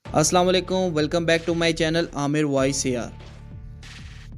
अस्सलाम वालेकुम, welcome back to my channel Aamir Voice AR.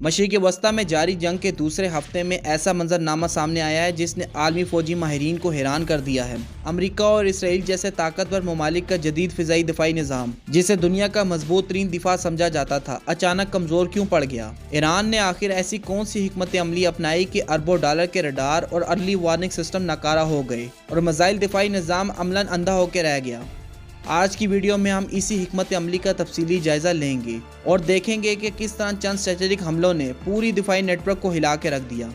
मशरिक़ वस्ता में जारी जंग के दूसरे हफ्ते में ऐसा मंजरनामा सामने आया है जिसने आलमी फ़ौजी माहिरीन को हैरान कर दिया है। अमेरिका और इसराइल जैसे ताकतवर ममालिक का जदीद फ़िज़ाई दिफाई निज़ाम, जिसे दुनिया का मजबूत तरीन दिफा समझा जाता था, अचानक कमज़ोर क्यों पड़ गया? ईरान ने आखिर ऐसी कौन सी हिकमत अमली अपनाई कि अरबों डॉलर के रडार और अर्ली वार्निंग सिस्टम नाकारा हो गए और मिसाइल दिफाई निज़ाम अमलन अंधा होकर रह गया? आज की वीडियो में हम इसी हिकमत अमली का तफसीली जायज़ा लेंगे और देखेंगे कि किस तरह चंद स्ट्रेटेजिक हमलों ने पूरी दिफाई नेटवर्क को हिला के रख दिया।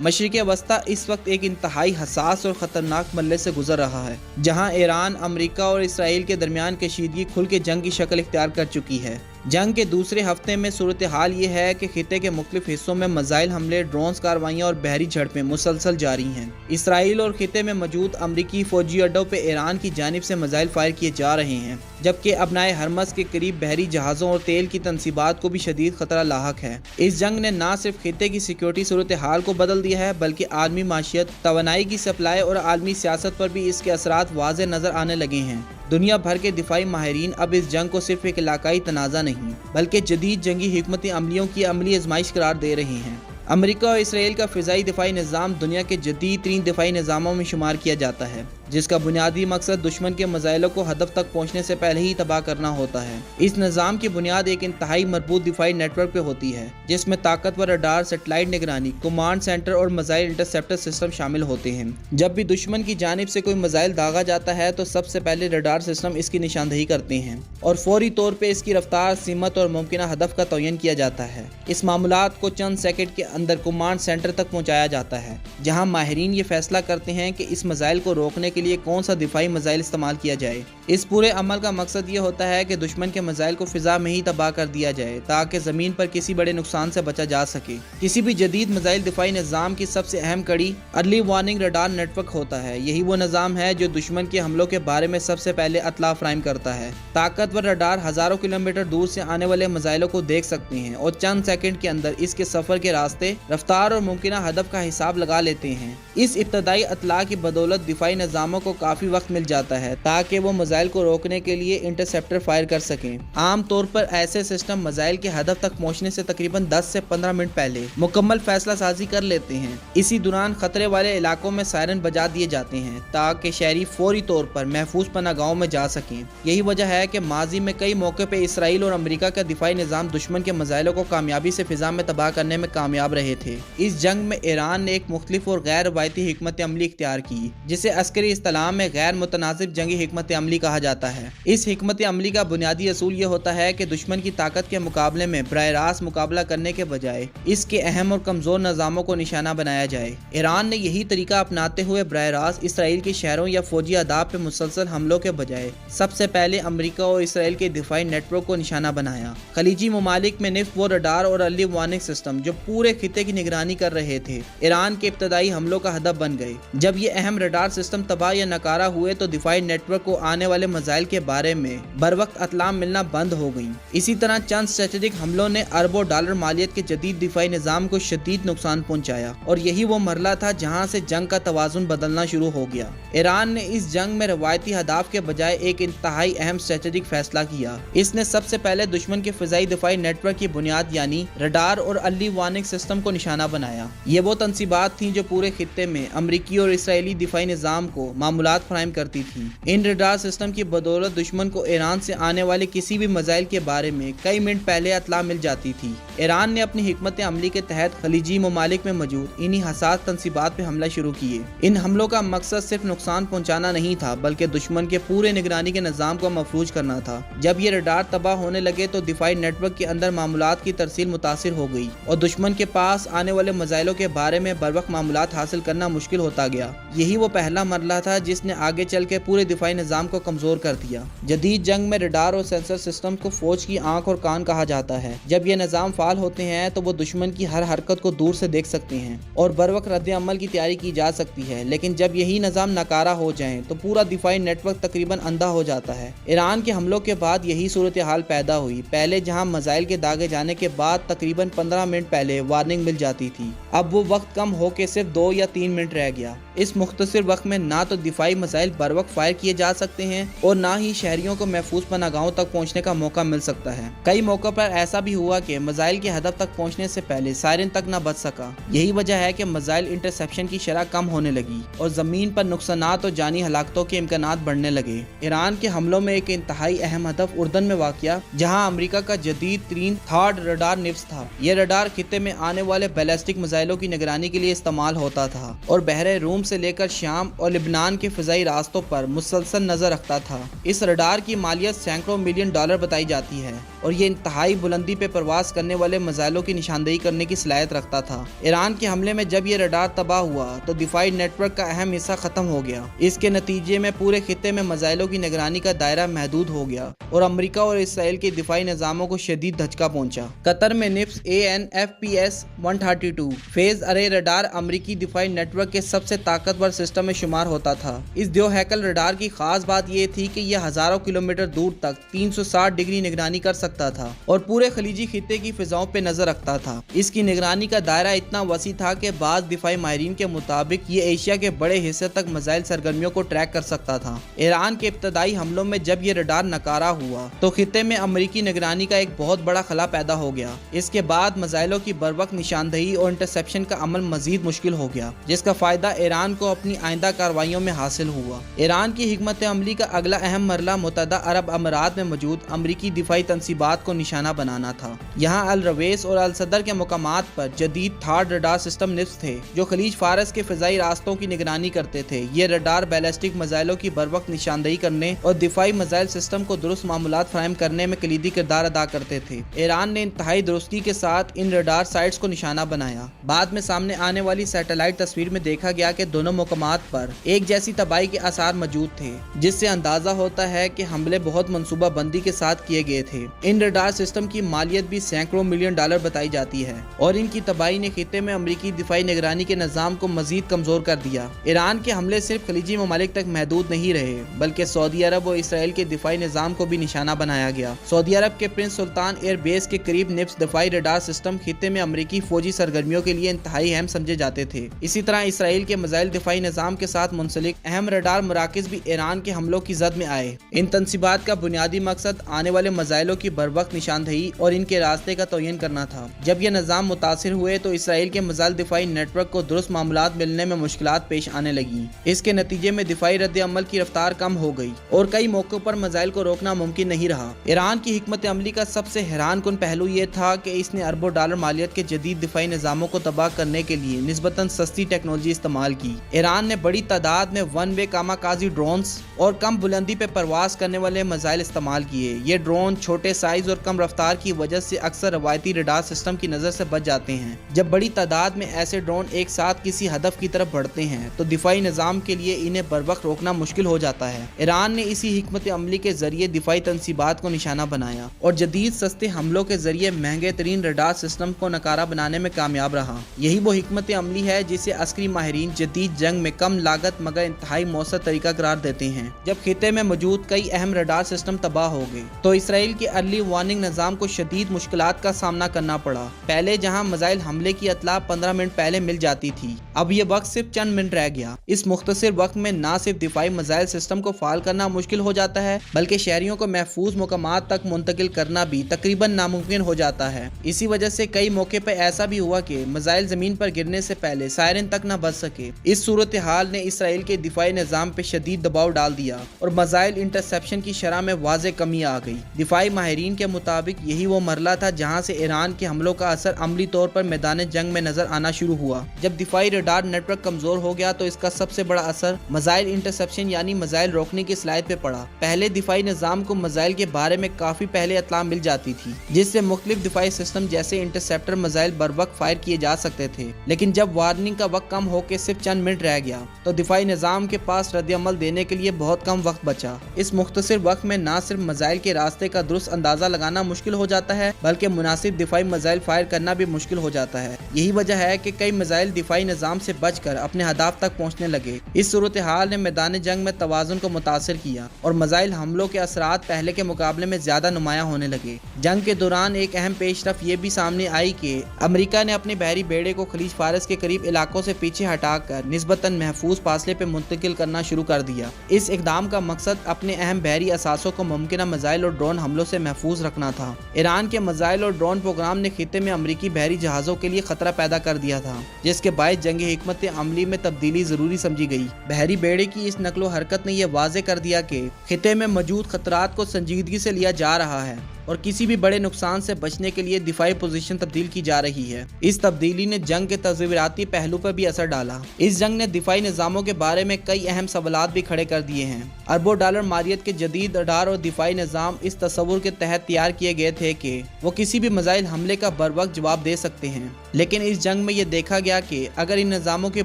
मशरिक़ वस्ता इस वक्त एक इंतहाई हसास और ख़तरनाक मरहले से गुजर रहा है, जहां ईरान, अमेरिका और इसराइल के दरमियान कशीदगी खुल के जंग की शक्ल इख्तियार कर चुकी है। जंग के दूसरे हफ्ते में सूरत हाल ये है कि खिते के मुख्तलिफ हिस्सों में मिसाइल हमले, ड्रोन्स कार्रवाइयाँ और बहरी झड़पें मुसलसल जारी हैं। इसराइल और खिते में मौजूद अमरीकी फौजी अड्डों पर ईरान की जानिब से मिसाइल फायर किए जा रहे हैं, जबकि अबनाए हरमस के करीब बहरी जहाज़ों और तेल की तनसीबात को भी शदीद खतरा लाहक है। इस जंग ने न सिर्फ खिते की सिक्योरिटी सूरत हाल को बदल दिया है, बल्कि आलमी माशियत, तवानाई की सप्लाई और आलमी सियासत पर भी इसके असरात वाज़े नज़र आने लगे हैं। दुनिया भर के दिफाई माहिरीन अब इस जंग को सिर्फ एक इलाकाई तनाज़ा नहीं, बल्कि जदीद जंगी हिकमत अमलियों की अमली आजमाइश करार दे रहे हैं। अमेरिका और इसराइल का फ़िज़ाई दिफाई निज़ाम दुनिया के जदीद तरीन दिफाई निज़ामों में शुमार किया जाता है, जिसका बुनियादी मकसद दुश्मन के मिसाइलों को हदफ तक पहुँचने से पहले ही तबाह करना होता है। इस निज़ाम की बुनियाद एक इंतहाई मजबूत दिफाई नेटवर्क पे होती है, जिसमें ताकतवर रडार, सेटेलाइट निगरानी, कमांड सेंटर और मिसाइल इंटरसेप्टर सिस्टम शामिल होते हैं। जब भी दुश्मन की जानिब से कोई मिसाइल दागा जाता है तो सबसे पहले रडार सिस्टम इसकी निशानदही करते हैं और फौरी तौर पर इसकी रफ्तार, सीमत और मुमकिन हदफ का तयन किया जाता है। इस मामलात को चंद सेकंड के अंदर कमांड सेंटर तक पहुँचाया जाता है, जहाँ माहिरीन ये फैसला करते हैं कि इस मिसाइल को रोकने के लिए कौन सा दिफाई मिसाइल इस्तेमाल किया जाए। इस पूरे अमल का मकसद ये होता है कि दुश्मन के मिसाइल को फिजा में ही तबाह कर दिया जाए, ताकि ज़मीन पर किसी बड़े नुकसान से बचा जा सके। किसी भी जदीद मिसाइल दिफाई निज़ाम की सबसे अहम कड़ी अर्ली वार्निंग रडार नेटवर्क होता है। यही वो निज़ाम है जो दुश्मन के हमलों के बारे में सबसे पहले अतला फराहम करता है। ताकतवर रडार हज़ारों किलोमीटर दूर से आने वाले मिसाइलों को देख सकते हैं और चंद सेकंड के अंदर इसके सफ़र के रास्ते, रफ्तार और मुमकिन हदफ का हिसाब लगा लेते हैं। इस इब्तदाई अतला की बदौलत दिफाई निज़ामों को काफ़ी वक्त मिल जाता है ताकि वो मिसाइल को रोकने के लिए इंटरसेप्टर फायर कर सकें। आम तौर पर ऐसे सिस्टम मिसाइल के हदफ तक पहुंचने से तकरीबन 10 से 15 मिनट पहले मुकम्मल फैसला साजी कर लेते हैं। इसी दौरान खतरे वाले इलाकों में सायरन बजा दिए जाते हैं ताकि शहरी फौरी तौर पर महफूज पनागाहों में जा सकें। यही वजह है कि माजी में कई मौके पर इसराइल और अमेरिका का दिफाई निज़ाम दुश्मन के मिसाइलों को कामयाबी से फिजा में तबाह करने में कामयाब रहे थे। इस जंग में ईरान ने एक मुख्तलिफ और गैर रवायती हिकमत अमली इख्तियार की, जिसे अस्करी इस्तिलाह में गैर मुतनासिब जंगी हिकमत अमली कहा जाता है। इस हिकमत अमली का बुनियादी असूल ये होता है कि दुश्मन की ताकत के मुकाबले में बराह रास्त मुकाबला करने के बजाय इसके अहम और कमजोर निज़ामों को निशाना बनाया जाए। ईरान ने यही तरीका अपनाते हुए बराह रास्त इसराइल के शहरों या फौजी आदाब पर मुसलसल हमलों के बजाय सबसे पहले अमेरिका और इसराइल के दिफाई नेटवर्क को निशाना बनाया। खलीजी ममालिक में निफ्ट वो रडार और अर्ली वार्निंग सिस्टम जो पूरे खिते की निगरानी कर रहे थे, ईरान के इब्तदाई हमलों का हदफ बन गए। जब ये अहम रडार सिस्टम तबाह या नकारा हुए तो दिफाई नेटवर्क को आने वाले मिसाइल के बारे में बर वक्त अतला मिलना बंद हो गई। इसी तरह चंद स्ट्रेटेजिक हमलों ने अरबों डॉलर मालियत के जदीद दिफाई निज़ाम को शदीद नुकसान पहुंचाया और यही वो मरला था जहां से जंग का तवाजुन बदलना शुरू हो गया। ईरान ने इस जंग में रवायती हदाफ के बजाय एक इंतहाई अहम स्ट्रेटेजिक फैसला किया। इसने सबसे पहले दुश्मन के फिजाई दिफाई नेटवर्क की बुनियाद यानी रडार और अर्ली वार्निंग सिस्टम को निशाना बनाया। ये वो तनसीबात थी जो पूरे खित्ते में अमरीकी और इसराइली दिफाई निज़ाम को मामूलात फराहम करती थी। इन रडार सिस्टम की बदौलत दुश्मन को ईरान से आने वाले किसी भी मिसाइल के बारे में कई मिनट पहले अतला मिल जाती थी। ईरान ने अपनी हिकमत अमली के तहत खलीजी ममालिक में मौजूद इन्हीं हसास तनसीबात पर हमला शुरू किए। इन हमलों का मकसद सिर्फ नुकसान पहुँचाना नहीं था, बल्कि दुश्मन के पूरे निगरानी के निज़ाम को मफलूज करना था। जब ये रडार तबाह होने लगे तो दिफाई नेटवर्क के अंदर मामूलात की तरसील मुतासिर हो गई और दुश्मन के पास आने वाले मिसाइलों के बारे में बर वक्त मामूलात हासिल करना मुश्किल होता गया। यही वो पहला मरला था जिसने आगे चल के पूरे दिफाई निज़ाम को कमजोर कर दिया। जदीद जंग में रडार और सेंसर सिस्टम को फौज की आंख और कान कहा जाता है। जब ये निज़ाम फाल होते हैं तो वो दुश्मन की हर हरकत को दूर से देख सकते हैं और बर वक्त रद्द अमल की तैयारी की जा सकती है। लेकिन जब यही निज़ाम नाकारा हो जाए तो पूरा दिफाई नेटवर्क तकरीबन अंधा हो जाता है। ईरान के हमलों के बाद यही सूरत हाल पैदा हुई। पहले जहाँ मिसाइल के दागे जाने के बाद तकरीबन 15 मिनट पहले वार्निंग मिल जाती थी, अब वो वक्त कम होकर सिर्फ 2 या 3 मिनट रह गया। इस मुख्तसर वक्त में ना तो दिफाई मिसाइल बर वक्त फायर किए जा सकते हैं और ना ही शहरियों को महफूज पनाहगाहों तक पहुंचने का मौका मिल सकता है। कई मौकों पर ऐसा भी हुआ कि मिसाइल के हदफ तक पहुंचने से पहले सायरन तक न बच सका। यही वजह है कि मिसाइल इंटरसेप्शन की शरह कम होने लगी और जमीन पर नुकसानात और जानी हलाकतों के इम्कानात बढ़ने लगे। ईरान के हमलों में एक इंतहाई अहम हदफ उर्दन में वाक़या, जहाँ अमरीका का जदीद तरीन थर्ड रडार निफ्स था। यह रडार खित्ते में आने वाले बैलिस्टिक मिसाइलों की निगरानी के लिए इस्तेमाल होता था और बहरे रूम से लेकर शाम और लिबनान के फिजाई रास्तों पर मुसलसल नजर रखता था। इस रडार की मालियत सैकड़ों मिलियन डॉलर बताई जाती है और ये इंतहाई बुलंदी पे परवास करने वाले मिसाइलों की निशानदेही करने की सलाहियत रखता था। ईरान के हमले में जब ये रडार तबाह हुआ तो दिफाई नेटवर्क का अहम हिस्सा खत्म हो गया। इसके नतीजे में पूरे खित्ते में मिसाइलों की निगरानी का दायरा महदूद हो गया और अमरीका और इसराइल के दिफाई निज़ामों को शदीद धचका पहुंचा। कतर में निफ्स AN/FPS 132 फेज अरे रडार अमरीकी दिफाई नेटवर्क के सबसे ताकतवर सिस्टम में शुमार होता था। इस दो हैकल रडार की खास बात यह थी कि यह हजारों किलोमीटर दूर तक 360 डिग्री निगरानी कर सकता था और पूरे खलीजी खित्ते की फिजाओं पे नजर रखता था। इसकी निगरानी का दायरा इतना वसी था कि बाज़ दिफाई माहिरीन के मुताबिक ये एशिया के बड़े हिस्से तक मिसाइल सरगर्मियों को ट्रैक कर सकता था। ईरान के इब्तदाई हमलों में जब ये रडार नकारा हुआ तो खित्ते में अमरीकी निगरानी का एक बहुत बड़ा खला पैदा हो गया। इसके बाद मिसाइलों की बरवक्त निशानदही और इंटरसेप्शन का अमल मजीद मुश्किल हो गया, जिसका फायदा ईरान को अपनी आइंदा कार्रवाइयों में हासिल हुआ। ईरान की हिकमत अमली का अगला अहम मरला मुत्तहदा अरब अमीरात में मौजूद अमरीकी दिफाई तंसीबात को निशाना बनाना था। यहाँ अल रवेस और अल सदर के मुकामात पर जदीद थर्ड रडार सिस्टम निफ्स थे जो खलीज फारस के फिजाई रास्तों की निगरानी करते थे। ये रडार बैलिस्टिक मिसाइलों की बरवक्त निशानदही करने और दिफाई मिसाइल सिस्टम को दुरुस्त मामूलात फराहम करने में कलीदी किरदार अदा करते थे। ईरान ने इंतहाई दुरुस्ती के साथ इन रडार साइट्स को निशाना बनाया। बाद में सामने आने वाली सैटेलाइट तस्वीर में देखा गया कि दोनों मुकामात पर एक जैसी तबाही के आसार मौजूद थे, जिससे अंदाजा होता है कि हमले बहुत मंसूबा बंदी के साथ किए गए थे। इन रडार सिस्टम की मालियत भी सैकड़ों मिलियन डॉलर बताई जाती है और इनकी तबाही ने खित्ते में अमरीकी दिफाई निगरानी के निज़ाम को मजीद कमजोर कर दिया। ईरान के हमले सिर्फ खलीजी ममालिक तक महदूद नहीं रहे, बल्कि सऊदी अरब और इसराइल के दिफाई निज़ाम को भी निशाना बनाया गया। सऊदी अरब के प्रिंस सुल्तान एयर बेस के करीब निफ्स दिफाई रडार सिस्टम खित्ते में अमरीकी फौजी सरगर्मियों के लिए इंतहाई अहम समझे जाते थे। इसी तरह इसराइल के मिसाइल दिफाई निज़ाम के साथ मुंसलिक अहम रडार मराकिज़ भी ईरान के हमलों की जद में आए। इन तंसीबात का बुनियादी मकसद आने वाले मिसाइलों की बरवक्त निशानदही और इनके रास्ते का तयन करना था। जब यह निज़ाम मुतासिर हुए तो इसराइल के मिसाइल दिफाई नेटवर्क को दुरुस्त मामूलात मिलने में मुश्किलात पेश आने लगी। इसके नतीजे में दिफाई रद्द अमल की रफ्तार कम हो गई और कई मौकों पर मिसाइल को रोकना मुमकिन नहीं रहा। ईरान की हिकमत अमली का सबसे हैरान कुन पहलू यह था कि इसने अरबों डॉलर मालियत के जदीद दिफाई निज़ामों को तबाह करने के लिए निस्बतन सस्ती टेक्नोलॉजी इस्तेमाल की। ईरान ने बड़ी तादाद में वन वे कामाकाजी ड्रोन्स और कम बुलंदी पे परवास करने वाले मिसाइल इस्तेमाल किए। ये ड्रोन छोटे साइज और कम रफ्तार की वजह से अक्सर रवायती रडार सिस्टम की नज़र से बच जाते हैं। जब बड़ी तादाद में ऐसे ड्रोन एक साथ किसी हदफ की तरफ बढ़ते हैं तो दिफाई निज़ाम के लिए इन्हें बरवक्त रोकना मुश्किल हो जाता है। ईरान ने इसी हिकमत अमली के जरिए दिफाई तंसीबात को निशाना बनाया और जदीद सस्ते हमलों के जरिए महंगे तरीन रडार सिस्टम को नकारा बनाने में कामयाब रहा। यही वो हिकमत अमली है जिसे अस्करी माहिरीन जदीद जंग में कम लागत मगर इंतहाई मौसर तरीका करार देते हैं। जब खित्ते में मौजूद कई अहम रडार सिस्टम तबाह हो गए तो इसराइल के अर्ली वार्निंग निज़ाम को शदीद मुश्किलात का सामना करना पड़ा। पहले जहां मिसाइल हमले की इत्तला 15 मिनट पहले मिल जाती थी, अब यह वक्त सिर्फ चंद मिनट रह गया। इस मुख्तसर वक्त में न सिर्फ दिफाई मिसाइल सिस्टम को फाल करना मुश्किल हो जाता है, बल्कि शहरियों को महफूज मुकामात तक मुंतकिल करना भी तकरीबन नामुमकिन हो जाता है। इसी वजह से कई मौके पर ऐसा भी हुआ कि मिसाइल जमीन पर गिरने से पहले सायरन तक न बच सके। इस सूरत हाल ने इसराइल के दिफाई निज़ाम पे शदीद दबाव डाल दिया और मिसाइल इंटरसेप्शन की शरह में वाज़े कमी आ गई। दिफाई माहिरीन के मुताबिक यही वो मरला था जहाँ से ईरान के हमलों का असर अमली तौर पर मैदान जंग में नजर आना शुरू हुआ। जब दिफाई रडार नेटवर्क कमजोर हो गया तो इसका सबसे बड़ा असर मिसाइल इंटरसेप्शन यानी मिसाइल रोकने की सलाहियत पे पड़ा। पहले दिफाई निज़ाम को मिसाइल के बारे में काफी पहले इत्तला मिल जाती थी, जिससे मुख्तलिफ दिफाई सिस्टम जैसे इंटरसेप्टर मिसाइल बर वक्त फायर किए जा सकते थे। लेकिन जब वार्निंग का वक्त कम होकर सिर्फ चंद मिनट रह गया तो दिफाई निज़ाम के पास रद्द अमल देने के लिए बहुत कम वक्त बचा। इस मुख्तसर वक्त में न सिर्फ मिसाइल के रास्ते का दुरुस्त अंदाजा लगाना मुश्किल हो जाता है, बल्कि मुनासिब दिफाई मिसाइल फायर करना भी मुश्किल हो जाता है। यही वजह है कि कई मिसाइल दिफाई निज़ाम से बचकर अपने हदाफ तक पहुंचने लगे। इस सूरत हाल ने मैदान जंग में तवाज़ुन को मुतासिर किया और मिसाइल हमलों के असरात पहले के मुकाबले में ज्यादा नुमायां होने लगे। जंग के दौरान एक अहम पेशरफ ये भी सामने आई कि अमेरिका ने अपने बहरी बेड़े को खलीज फारस के करीब इलाकों से पीछे हटाकर निस्बतन महफूज फासले पे मुंतकिल करना शुरू कर दिया। इस इकदाम का मकसद अपने अहम बहरी असासों को मुमकिन मिसाइल और ड्रोन हमलों से महफूज रखना था। ईरान के मिसाइल और ड्रोन प्रोग्राम ने खित्ते में अमरीकी बहरी जहाज़ों के लिए खतरा पैदा कर दिया था, जिसके बायस जंग हिकमत अमली में तब्दीली जरूरी समझी गई। बहरी बेड़े की इस नकलो हरकत ने यह वाज़े कर दिया कि खित्ते में मौजूद खतरात को संजीदगी से लिया जा रहा है और किसी भी बड़े नुकसान से बचने के लिए दिफाई पोजीशन तब्दील की जा रही है। इस तब्दीली ने जंग के तस्वीराती पहलू पर भी असर डाला। इस जंग ने दिफाई निज़ामों के बारे में कई अहम सवालात भी खड़े कर दिए हैं। अरबों डॉलर मालियत के जदीद रडार और दिफाई निज़ाम इस तस्वुर के तहत तैयार किए गए थे कि वो किसी भी मिसाइल हमले का बरवक्त जवाब दे सकते हैं। लेकिन इस जंग में ये देखा गया कि अगर इन निज़ामों की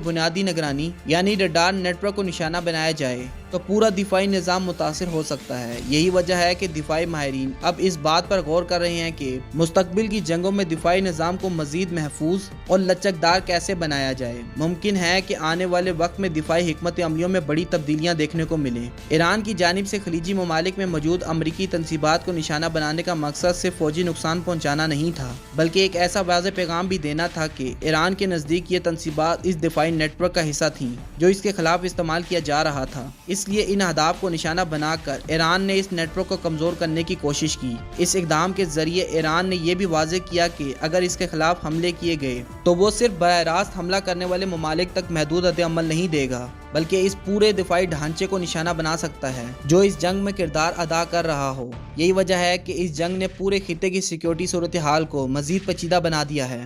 बुनियादी निगरानी यानी रडार नेटवर्क को निशाना बनाया जाए तो पूरा दिफाई निज़ाम मुतासिर हो सकता है। यही वजह है कि दिफाई माहिरीन अब इस बात पर गौर कर रहे हैं कि मुस्तकबिल की जंगों में दिफाई निज़ाम को मजीद महफूज और लचकदार कैसे बनाया जाए। मुमकिन है कि आने वाले वक्त में दिफाई हिकमत अमलियों में बड़ी तब्दीलियां देखने को मिलें। ईरान की जानिब से खलीजी ममालिक में मौजूद अमरीकी तनसीबात को निशाना बनाने का मकसद सिर्फ फौजी नुकसान पहुँचाना नहीं था, बल्कि एक ऐसा वाज़े पैगाम भी देना था कि ईरान के नज़दीक ये तनसीबात इस दिफाई नेटवर्क का हिस्सा थी जो इसके खिलाफ इस्तेमाल किया जा रहा था। इसलिए इन अहदाफ को निशाना बनाकर ईरान ने इस नेटवर्क को कमज़ोर करने की कोशिश की। इस इक़दाम के जरिए ईरान ने यह भी वाज़े किया कि अगर इसके खिलाफ हमले किए गए तो वो सिर्फ बराह रास्त हमला करने वाले ममालिक तक महदूद अमल नहीं देगा, बल्कि इस पूरे दिफाई ढांचे को निशाना बना सकता है जो इस जंग में किरदार अदा कर रहा हो। यही वजह है कि इस जंग ने पूरे खित्ते की सिक्योरिटी सूरत हाल को मज़ीद पेचीदा बना दिया है।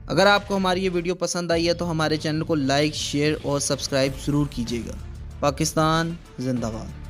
अगर आपको हमारी ये वीडियो पसंद आई है तो हमारे चैनल को लाइक, शेयर और सब्सक्राइब ज़रूर कीजिएगा। पाकिस्तान जिंदाबाद।